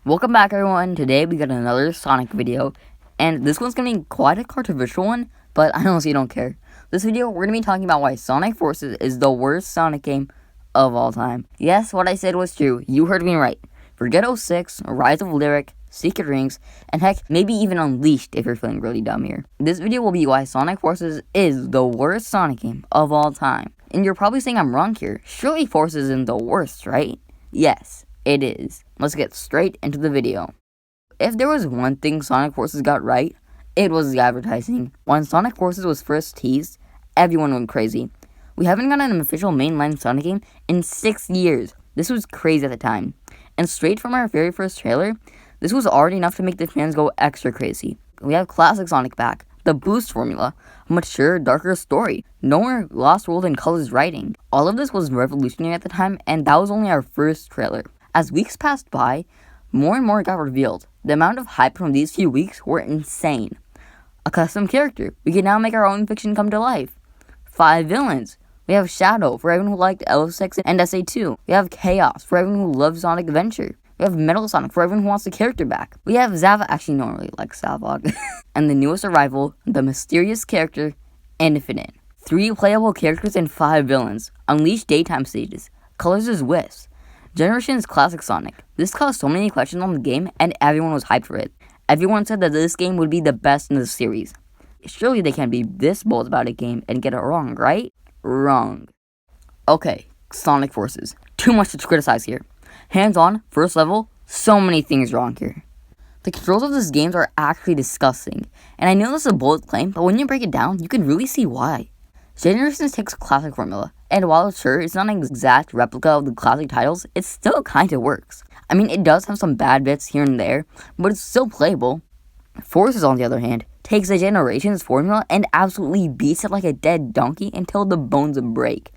Welcome back, everyone. Today we got another Sonic video, and this one's gonna be quite a controversial one, but I honestly don't care. This video, we're gonna be talking about why Sonic Forces is the worst Sonic game of all time. Yes, what I said was true. You heard me right. Forget 06, Rise of Lyric, Secret Rings, and heck, maybe even Unleashed if you're feeling really dumb here. This video will be why Sonic Forces is the worst Sonic game of all time. And you're probably saying I'm wrong here. Surely Forces isn't the worst, right? Yes, it is. Let's get straight into the video. If there was one thing Sonic Forces got right, it was the advertising. When Sonic Forces was first teased, everyone went crazy. We haven't gotten an official mainline Sonic game in 6 years. This was crazy at the time. And straight from our very first trailer, this was already enough to make the fans go extra crazy. We have classic Sonic back, the boost formula, a mature, darker story, no more Lost World and Colors writing. All of this was revolutionary at the time, and that was only our first trailer. As weeks passed by, more and more got revealed. The amount of hype from these few weeks were insane. A custom character. We can now make our own fiction come to life. 5 villains. We have Shadow for everyone who liked L6 and SA2. We have Chaos for everyone who loves Sonic Adventure. We have Metal Sonic for everyone who wants the character back. We have actually no one really likes Zavog. And the newest arrival, the mysterious character, Infinite. 3 playable characters and 5 villains. Unleashed daytime stages. Colors is Wisps. Generation's classic Sonic. This caused so many questions on the game, and everyone was hyped for it. Everyone said that this game would be the best in the series. Surely they can't be this bold about a game and get it wrong, right? Wrong. Okay, Sonic Forces. Too much to criticize here. Hands-on, first level, so many things wrong here. The controls of this game are actually disgusting, and I know this is a bold claim, but when you break it down, you can really see why. Generations takes a classic formula, and while sure it's not an exact replica of the classic titles, it still kinda works. I mean, it does have some bad bits here and there, but it's still playable. Forces, on the other hand, takes the Generations formula and absolutely beats it like a dead donkey until the bones break.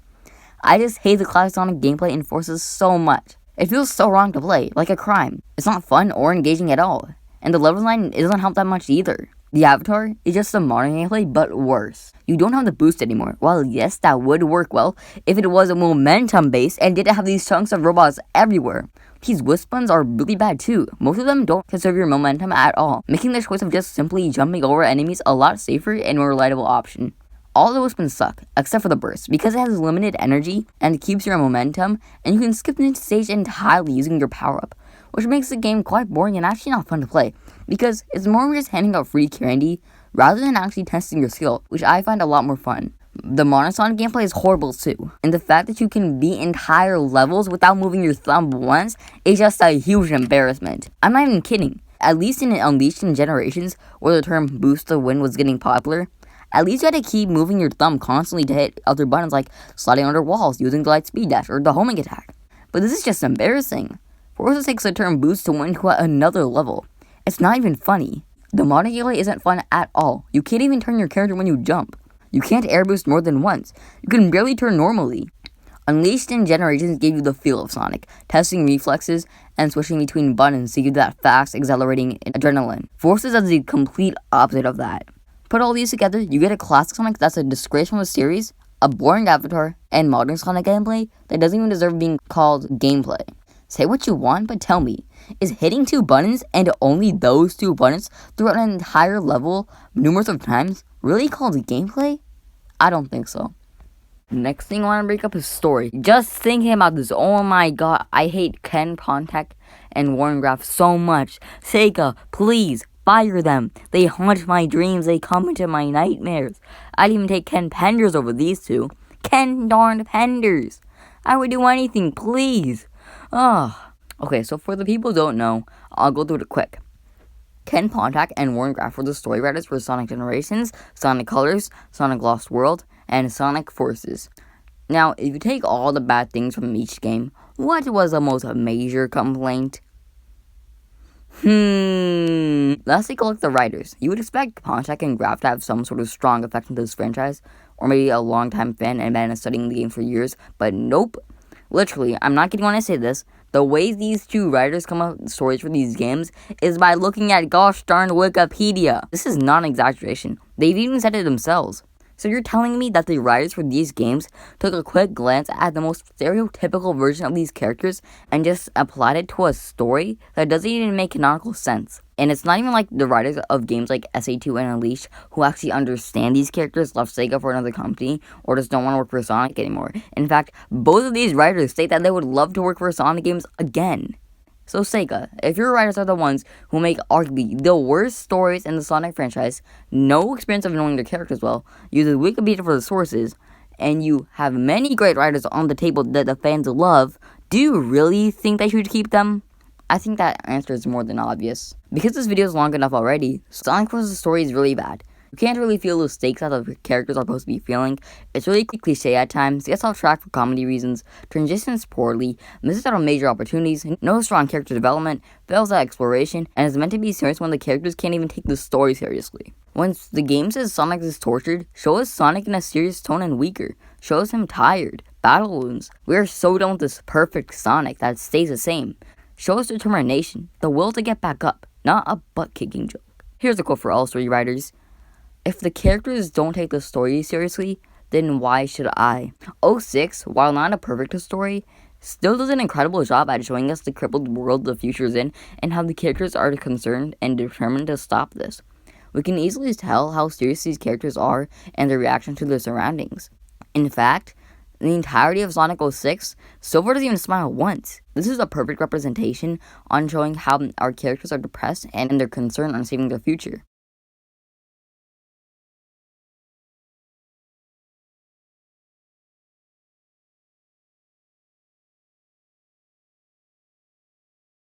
I just hate the classic Sonic gameplay in Forces so much. It feels so wrong to play, like a crime. It's not fun or engaging at all, and the level design doesn't help that much either. The avatar is just a modern gameplay, but worse. You don't have the boost anymore. While yes, that would work well if it was a momentum based and didn't have these chunks of robots everywhere. These wisp buttons are really bad too. Most of them don't conserve your momentum at all, making the choice of just simply jumping over enemies a lot safer and more reliable option. All the wisp buttons suck, except for the burst, because it has limited energy and keeps your momentum, and you can skip the stage entirely using your power-up, which makes the game quite boring and actually not fun to play, because it's more just handing out free candy rather than actually testing your skill, which I find a lot more fun. The modern Sonic gameplay is horrible too, and the fact that you can beat entire levels without moving your thumb once is just a huge embarrassment. I'm not even kidding. At least in Unleashed in Generations, where the term boost to win was getting popular, at least you had to keep moving your thumb constantly to hit other buttons like sliding under walls, using the light speed dash, or the homing attack. But this is just embarrassing. Forza takes the term boost to win to another level. It's not even funny. The modern gameplay isn't fun at all. You can't even turn your character when you jump. You can't air boost more than once. You can barely turn normally. Unleashed in Generations gave you the feel of Sonic, testing reflexes and switching between buttons to give that fast, accelerating adrenaline. Forces does the complete opposite of that. Put all these together, you get a classic Sonic that's a disgrace from the series, a boring avatar, and modern Sonic gameplay that doesn't even deserve being called gameplay. Say what you want, but tell me, is hitting 2 buttons and only those 2 buttons throughout an entire level numerous of times really called gameplay? I don't think so. Next thing I want to break up is story. Just thinking about this, oh my god, I hate Ken Pontac and Warren Graff so much. Sega, please, fire them. They haunt my dreams, they come into my nightmares. I'd even take Ken Penders over these 2. Ken darn Penders. I would do anything, please. Okay, so for the people who don't know, I'll go through it quick. Ken Pontac and Warren Graff were the story writers for Sonic Generations, Sonic Colors, Sonic Lost World, and Sonic Forces. Now, if you take all the bad things from each game, what was the most major complaint? Let's take a look at the writers. You would expect Pontac and Graff to have some sort of strong effect on this franchise, or maybe a long-time fan and been studying the game for years, but nope. Literally, I'm not kidding when I say this, the way these 2 writers come up with stories for these games is by looking at gosh darn Wikipedia. This is not an exaggeration. They've even said it themselves. So you're telling me that the writers for these games took a quick glance at the most stereotypical version of these characters and just applied it to a story that doesn't even make canonical sense? And it's not even like the writers of games like SA2 and Unleashed who actually understand these characters left Sega for another company or just don't want to work for Sonic anymore. In fact, both of these writers state that they would love to work for Sonic games again. So Sega, if your writers are the ones who make arguably the worst stories in the Sonic franchise, no experience of knowing their characters well, uses Wikipedia for the sources, and you have many great writers on the table that the fans love, do you really think they should keep them? I think that answer is more than obvious. Because this video is long enough already, Sonic Force's story is really bad. You can't really feel the stakes that the characters are supposed to be feeling. It's really cliche at times, gets off track for comedy reasons, transitions poorly, misses out on major opportunities, no strong character development, fails at exploration, and is meant to be serious when the characters can't even take the story seriously. When the game says Sonic is tortured, show us Sonic in a serious tone and weaker. Show us him tired, battle wounds. We are so done with this perfect Sonic that stays the same. Show us determination, the will to get back up, not a butt-kicking joke. Here's a quote for all story writers. If the characters don't take the story seriously, then why should I? 06, while not a perfect story, still does an incredible job at showing us the crippled world the future is in and how the characters are concerned and determined to stop this. We can easily tell how serious these characters are and their reaction to their surroundings. In fact, in the entirety of Sonic 06, Silver doesn't even smile once. This is a perfect representation on showing how our characters are depressed and their concern on saving their future.